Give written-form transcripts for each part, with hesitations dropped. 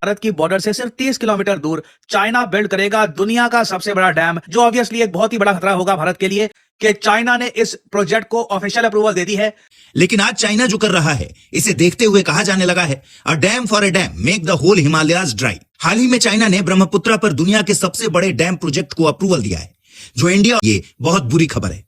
भारत की बॉर्डर से सिर्फ 30 किलोमीटर दूर चाइना बिल्ड करेगा दुनिया का सबसे बड़ा डैम, जो ऑब्वियसली एक बहुत ही बड़ा खतरा होगा भारत के लिए कि चाइना ने इस प्रोजेक्ट को ऑफिशियल अप्रूवल दे दी है। लेकिन आज चाइना जो कर रहा है, इसे देखते हुए कहा जाने लगा है, a dam for a dam make the whole Himalayas dry. हाल ही में चाइना ने ब्रह्मपुत्रा पर दुनिया के सबसे बड़े डैम प्रोजेक्ट को अप्रूवल दिया है, जो इंडिया ये बहुत बुरी खबर है।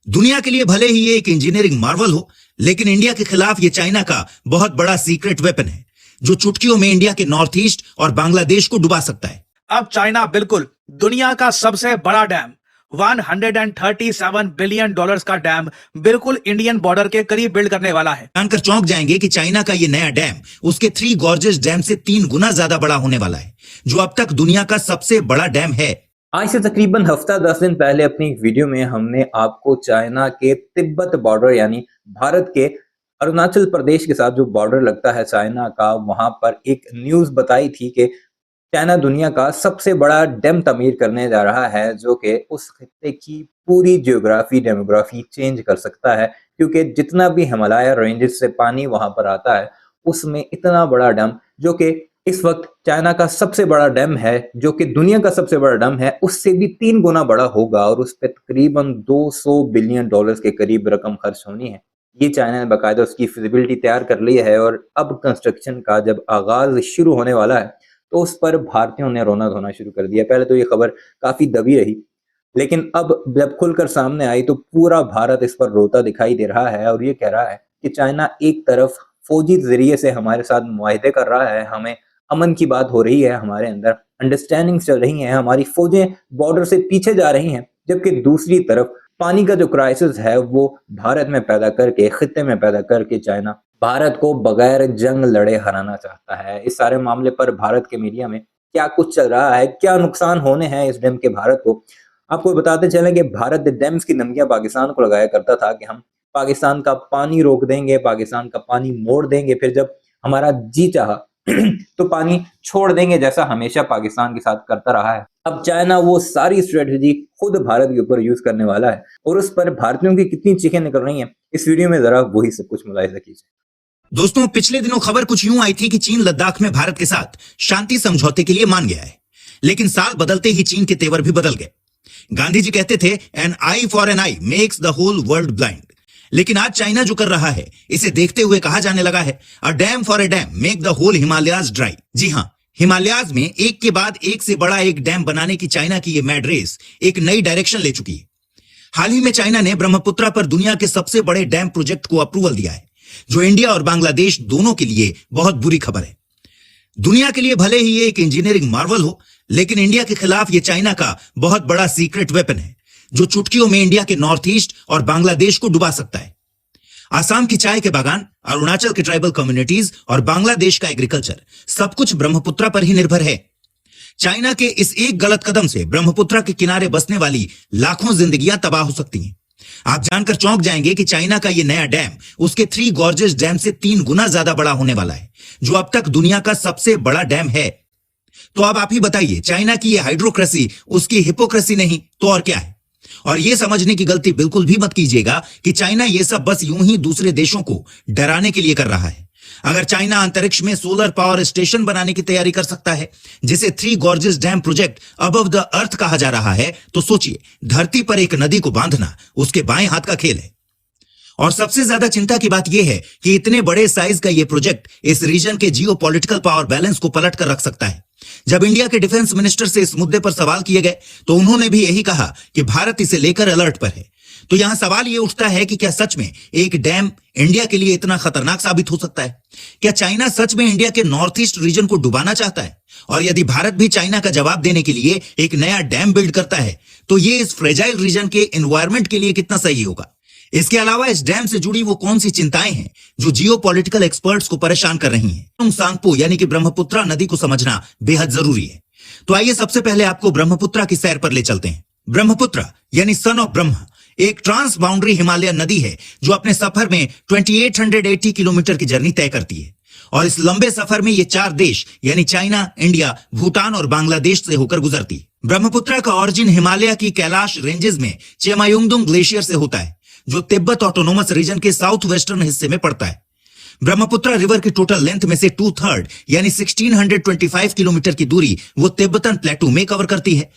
दुनिया के लिए भले ही ये एक इंजीनियरिंग मार्वल हो, लेकिन इंडिया के खिलाफ ये चाइना का बहुत बड़ा सीक्रेट वेपन है, जो चुटकियों में इंडिया के नॉर्थ ईस्ट और बांग्लादेश को डुबा सकता है। अब चाइना बिल्कुल दुनिया का सबसे बड़ा डैम, $137 बिलियन का डैम बिल्कुल इंडियन बॉर्डर के करीब बिल्ड करने वाला है। जानकर चौंक जाएंगे कि चाइना का ये नया डैम उसके 3 गॉर्जियस डैम से 3 गुना ज्यादा बड़ा होने वाला है, जो अब तक दुनिया का सबसे बड़ा डैम है। आज से तकरीबन हफ्ता 10 दिन पहले अपनी एक वीडियो में हमने आपको चाइना के तिब्बत बॉर्डर यानी भारत के अरुणाचल प्रदेश के साथ जो बॉर्डर लगता है चाइना का, वहां पर एक न्यूज बताई थी कि चाइना दुनिया का सबसे बड़ा डैम तमीर करने जा रहा है, जो कि उस खित्ते की पूरी जियोग्राफी डेमोग्राफी चेंज कर सकता है, क्योंकि जितना भी हिमालय रेंजेस से पानी वहां पर आता है, उसमें इतना बड़ा डैम जो कि इस वक्त चाइना का सबसे बड़ा डैम है, जो कि दुनिया का सबसे बड़ा डैम है, उससे भी 3 गुना बड़ा होगा और उस पर तकरीबन $200 बिलियन के करीब रकम खर्च होनी है। ये चाइना ने बाकायदा उसकी फिजिबिलिटी तैयार कर ली है और अब कंस्ट्रक्शन का जब आगाज शुरू होने वाला है तो उस पर भारतीयों ने रोना धोना शुरू कर दिया। पहले तो ये खबर काफी दबी रही, लेकिन अब जब खुलकर सामने आई तो पूरा भारत इस पर रोता दिखाई दे रहा है और ये कह रहा है कि चाइना एक तरफ फौजी जरिए से हमारे साथ मुआहदे कर रहा है, हमें अमन की बात हो रही है, हमारे अंदर अंडरस्टैंडिंग चल रही है, हमारी फौजें बॉर्डर से पीछे जा रही हैं, जबकि दूसरी तरफ पानी का जो क्राइसिस है वो भारत में पैदा करके, खित्ते में पैदा करके चाइना भारत को बगैर जंग लड़े हराना चाहता है। इस सारे मामले पर भारत के मीडिया में क्या कुछ चल रहा है, क्या नुकसान होने हैं इस डैम के भारत को, आपको बताते चलें कि भारत डैम्स की धमकियां पाकिस्तान को लगाया करता था कि हम पाकिस्तान का पानी रोक देंगे, पाकिस्तान का पानी मोड़ देंगे, फिर जब हमारा जी चाहा तो पानी छोड़ देंगे, जैसा हमेशा पाकिस्तान के साथ करता रहा है। अब चाइना वो सारी स्ट्रेटजी खुद भारत के ऊपर यूज करने वाला है और उस पर भारतीयों की कितनी चीखें निकल रही हैं, इस वीडियो में जरा वही सब कुछ मुलाहिजा कीजिए। दोस्तों, पिछले दिनों खबर कुछ यूं आई थी कि चीन लद्दाख में भारत के साथ शांति समझौते के लिए मान गया है, लेकिन साल बदलते ही चीन के तेवर भी बदल गए। गांधी जी कहते थे, an eye for an eye makes the whole world blind. लेकिन आज चाइना जो कर रहा है, इसे देखते हुए कहा जाने लगा है, a dam for a dam make the whole Himalayas dry. जी हां, हिमालयाज में एक के बाद एक से बड़ा एक डैम बनाने की चाइना की ये मैड रेस एक नई डायरेक्शन ले चुकी है। हाल ही में चाइना ने ब्रह्मपुत्रा पर दुनिया के सबसे बड़े डैम प्रोजेक्ट को अप्रूवल दिया है, जो इंडिया और बांग्लादेश दोनों के लिए बहुत बुरी खबर है। दुनिया के लिए भले ही ये एक इंजीनियरिंग मार्वल हो, लेकिन इंडिया के खिलाफ ये चाइना का बहुत बड़ा सीक्रेट वेपन है, जो चुटकियों में इंडिया के नॉर्थ ईस्ट और बांग्लादेश को डुबा सकता है। आसाम की चाय के बागान, अरुणाचल के ट्राइबल कम्युनिटीज और बांग्लादेश का एग्रीकल्चर, सब कुछ ब्रह्मपुत्रा पर ही निर्भर है। चाइना के इस एक गलत कदम से ब्रह्मपुत्रा के किनारे बसने वाली लाखों जिंदगियां तबाह हो सकती हैं। आप जानकर चौंक जाएंगे कि चाइना का ये नया डैम उसके 3 गॉर्जियस डैम से 3 गुना ज्यादा बड़ा होने वाला है, जो अब तक दुनिया का सबसे बड़ा डैम है। तो अब आप ही बताइए, चाइना की ये हाइड्रोक्रेसी उसकी हिपोक्रेसी नहीं तो और क्या है? और ये समझने की गलती बिल्कुल भी मत कीजिएगा कि चाइना ये सब बस यूं ही दूसरे देशों को डराने के लिए कर रहा है। अगर चाइना अंतरिक्ष में सोलर पावर स्टेशन बनाने की तैयारी कर सकता है, जिसे 3 gorgeous dam project above the earth कहा जा रहा है, तो सोचिए, धरती पर एक नदी को बांधना उसके बाएं हाथ का खेल है। और सबसे ज्यादा चिंता की बात यह है कि इतने बड़े साइज का यह प्रोजेक्ट इस रीजन के जियोपॉलिटिकल पावर बैलेंस को पलट कर रख सकता है। जब इंडिया के डिफेंस मिनिस्टर से इस मुद्दे पर सवाल किए गए तो उन्होंने भी यही कहा कि भारत इसे लेकर अलर्ट पर है। तो यहां सवाल यह उठता है कि क्या सच में एक डैम इंडिया के लिए इतना खतरनाक साबित हो सकता है? क्या चाइना सच में इंडिया के नॉर्थ ईस्ट रीजन को डुबाना चाहता है? और यदि भारत भी चाइना का जवाब देने के लिए एक नया डैम बिल्ड करता है, तो ये इस फ्रेजाइल रीजन के एनवायरमेंट के लिए कितना सही होगा? इसके अलावा इस डैम से जुड़ी वो कौन सी चिंताएं हैं जो जियोपॉलिटिकल एक्सपर्ट्स को परेशान कर रही हैं? सांगपो यानी कि ब्रह्मपुत्रा नदी को समझना बेहद जरूरी है। तो आइए सबसे पहले आपको ब्रह्मपुत्रा की सैर पर ले चलते हैं। ब्रह्मपुत्रा यानी सन ऑफ ब्रह्मा एक ट्रांस बाउंड्री हिमालयन नदी है, जो अपने सफर में 2880 किलोमीटर की जर्नी तय करती है। और इस लंबे सफर में ये 4 देश यानी चाइना, इंडिया, भूटान और बांग्लादेश से होकर गुजरती है। ब्रह्मपुत्रा का ऑरिजिन हिमालय की कैलाश रेंजेस में चेमायुंगडुंग ग्लेशियर से होता है, जो तिब्बत ऑटोनोमस रीजन के साउथ वेस्टर्न हिस्से में पड़ता है। ब्रह्मपुत्र रिवर की टोटल लेंथ में से 2/3 यानी 1625 किलोमीटर की दूरी वो तिब्बतन प्लेटू में कवर करती है।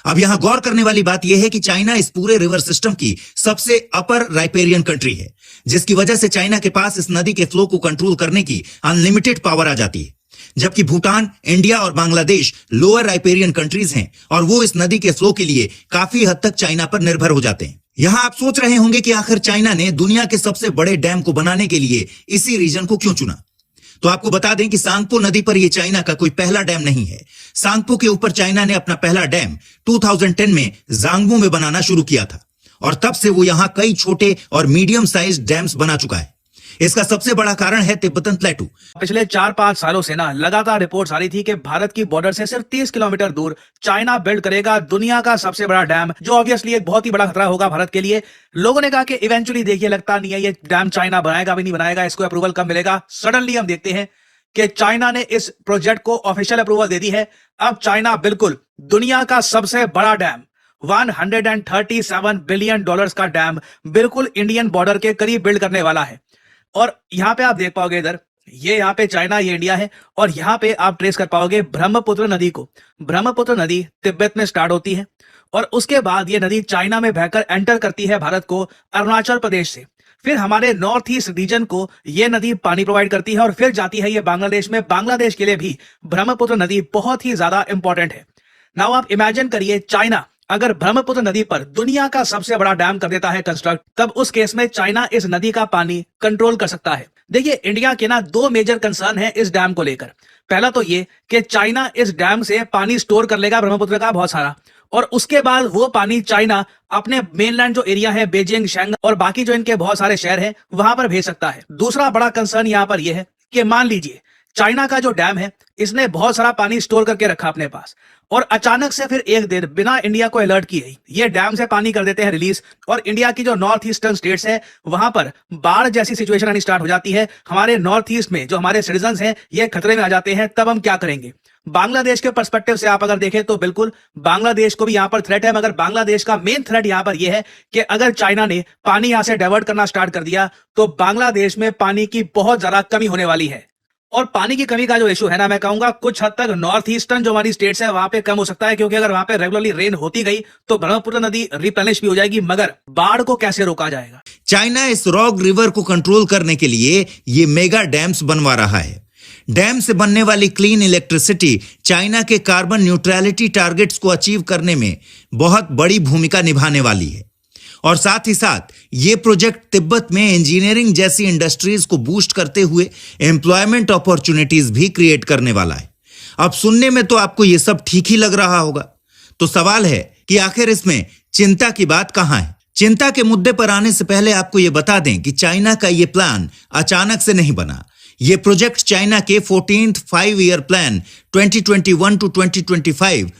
अब यहां गौर करने वाली बात यह है कि चाइना इस पूरे रिवर सिस्टम की सबसे अपर राइपेरियन कंट्री है, जिसकी वजह से चाइना के पास इस नदी के फ्लो को कंट्रोल करने की अनलिमिटेड पावर आ जाती है। जबकि भूटान, इंडिया और बांग्लादेश लोअर राइपेरियन कंट्रीज हैं और वो इस नदी के फ्लो के लिए काफी हद तक चाइना पर निर्भर हो जाते हैं। यहां आप सोच रहे होंगे कि आखिर चाइना ने दुनिया के सबसे बड़े डैम को बनाने के लिए इसी रीजन को क्यों चुना। तो आपको बता दें कि सांगपो नदी पर यह चाइना का कोई पहला डैम नहीं है। सांगपो के ऊपर चाइना ने अपना पहला डैम 2010 में जांगबो में बनाना शुरू किया था और तब से वो यहां कई छोटे और मीडियम साइज डैम्स बना चुका है। इसका सबसे बड़ा कारण है तिब्बतन प्लेटू। पिछले 4-5 सालों से ना लगातार रिपोर्ट्स आ रही थी कि भारत की बॉर्डर से सिर्फ 30 किलोमीटर दूर चाइना बिल्ड करेगा दुनिया का सबसे बड़ा डैम, जो ऑब्वियसली एक बहुत ही बड़ा खतरा होगा भारत के लिए। लोगों ने कहा कि इवेंचुअली देखिए लगता नहीं है ये डैम चाइना बनाएगा भी नहीं बनाएगा, इसको अप्रूवल कब मिलेगा। सडनली हम देखते हैं कि चाइना ने इस प्रोजेक्ट को ऑफिशियल अप्रूवल दे दी है। अब चाइना बिल्कुल दुनिया का सबसे बड़ा डैम, $137 बिलियन का डैम बिल्कुल इंडियन बॉर्डर के करीब बिल्ड करने वाला है। और यहां पे आप देख पाओगे, इधर ये यहाँ पे चाइना, ये इंडिया है, और यहां पे आप ट्रेस कर पाओगे ब्रह्मपुत्र नदी को। ब्रह्मपुत्र नदी तिब्बत में स्टार्ट होती है और उसके बाद ये नदी चाइना में बहकर एंटर करती है भारत को अरुणाचल प्रदेश से। फिर हमारे नॉर्थ ईस्ट रीजन को ये नदी पानी प्रोवाइड करती है और फिर जाती है ये बांग्लादेश में। बांग्लादेश के लिए भी ब्रह्मपुत्र नदी बहुत ही ज्यादा इंपॉर्टेंट है। नाउ आप इमेजिन करिए, चाइना अगर ब्रह्मपुत्र नदी पर दुनिया का सबसे बड़ा डैम कर देता है कंस्ट्रक्ट, तब उस केस में चाइना इस नदी का पानी कंट्रोल कर सकता है। देखिए, इंडिया के ना 2 मेजर कंसर्न है इस डैम को लेकर। पहला तो ये कि चाइना इस डैम से पानी स्टोर कर लेगा ब्रह्मपुत्र का बहुत सारा, और उसके बाद वो पानी चाइना अपने मेनलैंड जो एरिया है, बीजिंग, शंघाई और बाकी जो इनके बहुत सारे शहर हैं, वहां पर भेज सकता है। दूसरा बड़ा कंसर्न यहां पर यह है कि मान लीजिए चाइना का जो डैम है, इसने बहुत सारा पानी स्टोर करके रखा अपने पास, और अचानक से फिर एक दिन बिना इंडिया को अलर्ट किए ये डैम से पानी कर देते हैं रिलीज, और इंडिया की जो नॉर्थ ईस्टर्न स्टेट्स है वहां पर बाढ़ जैसी सिचुएशन आनी स्टार्ट हो जाती है। हमारे नॉर्थ ईस्ट में जो हमारे सिटीजंस हैं ये खतरे में आ जाते हैं, तब हम क्या करेंगे। बांग्लादेश के पर्सपेक्टिव से आप अगर देखें तो बिल्कुल बांग्लादेश को भी यहां पर थ्रेट है, मगर बांग्लादेश का मेन थ्रेट यहां पर यह है कि अगर चाइना ने पानी यहां से डाइवर्ट करना स्टार्ट कर दिया तो बांग्लादेश में पानी की बहुत ज्यादा कमी होने वाली है। और पानी की कमी का जो इशू है ना, मैं कहूंगा कुछ हद तक नॉर्थ ईस्टर्न जो हमारी स्टेट्स है वहां पे कम हो सकता है, क्योंकि अगर वहां पे रेगुलरली रेन होती गई तो ब्रह्मपुत्र नदी रिप्लेनिश भी हो जाएगी, मगर बाढ़ को कैसे रोका जाएगा। चाइना इस रॉग रिवर को कंट्रोल करने के लिए ये मेगा डैम्स बनवा रहा है। डैम से बनने वाली क्लीन इलेक्ट्रिसिटी चाइना के कार्बन न्यूट्रलिटी टारगेट्स को अचीव करने में बहुत बड़ी भूमिका निभाने वाली है, और साथ ही साथ ये प्रोजेक्ट तिब्बत में इंजीनियरिंग जैसी इंडस्ट्रीज को बूस्ट करते हुए एम्प्लॉयमेंट अपॉर्चुनिटीज भी क्रिएट करने वाला है। अब सुनने में तो आपको ये सब ठीक ही लग रहा होगा, तो सवाल है कि आखिर इसमें चिंता की बात कहां है। चिंता के मुद्दे पर आने से पहले आपको यह बता दें कि चाइना का यह प्लान अचानक से नहीं बना। यह प्रोजेक्ट चाइना के 14th 5-year प्लान 2021 to 2025